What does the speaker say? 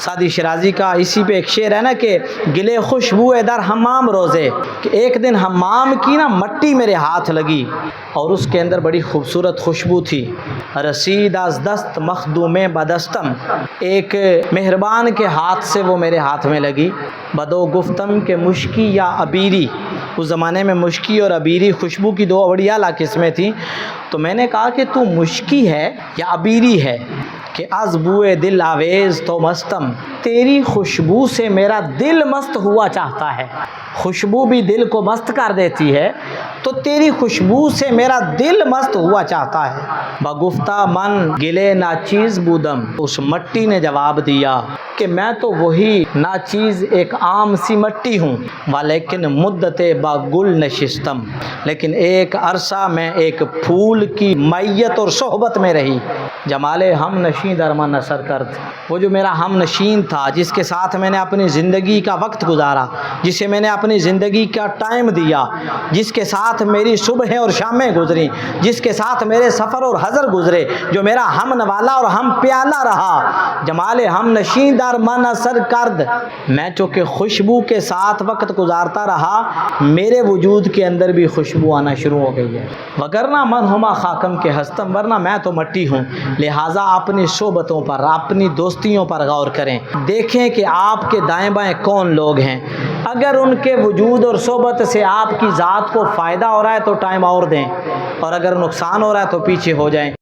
Saadi Shirazi کا اسی پہ ایک شعر ہے نا کہ گلے خوشبو در حمام روزے، کہ ایک دن حمام کی نا مٹی میرے ہاتھ لگی اور اس کے اندر بڑی خوبصورت خوشبو تھی۔ رسید از دست مخدوم بدستم، ایک مہربان کے ہاتھ سے وہ میرے ہاتھ میں لگی۔ بدو گفتم کہ مشکی یا عبیری، اس زمانے میں مشکی اور عبیری خوشبو کی دو بڑی اعلیٰ قسمیں تھیں، تو میں نے کہا کہ تو مشکی ہے یا عبیری ہے؟ کہ از بوئے دل آویز تو مستم، تیری خوشبو سے میرا دل مست ہوا چاہتا ہے۔ خوشبو بھی دل کو مست کر دیتی ہے، تو تیری خوشبو سے میرا دل مست ہوا چاہتا ہے۔ بگفتہ من گلے ناچیز بودم، اس مٹی نے جواب دیا کہ میں تو وہی ناچیز ایک عام سی مٹی ہوں، ولیکن مدت با گل نشستم، لیکن ایک عرصہ میں ایک پھول کی میت اور صحبت میں رہی۔ جمال ہم نشین درما نثر کرد، وہ جو میرا ہم نشین تھا، جس کے ساتھ میں نے اپنی زندگی کا وقت گزارا، جسے میں نے اپنی زندگی کا ٹائم دیا، جس کے ساتھ میری صبحیں اور شامیں گزری، جس کے ساتھ میرے سفر اور حضر گزرے، جو میرا ہم نوالا اور ہم پیالہ رہا، جمال ہم نشین در من اثر کرد، میں چونکہ خوشبو کے ساتھ وقت گزارتا رہا، میرے وجود کے اندر بھی خوشبو آنا شروع ہو گئی ہے۔ وگرنہ من ہما خاکم کے ہستم، ورنہ میں تو مٹی ہوں۔ لہٰذا اپنی صحبتوں پر، اپنی دوستیوں پر غور کریں، دیکھیں کہ آپ کے دائیں بائیں کون لوگ ہیں۔ اگر ان کے وجود اور صحبت سے آپ کی ذات کو فائدہ ہو رہا ہے تو ٹائم اور دیں، اور اگر نقصان ہو رہا ہے تو پیچھے ہو جائیں۔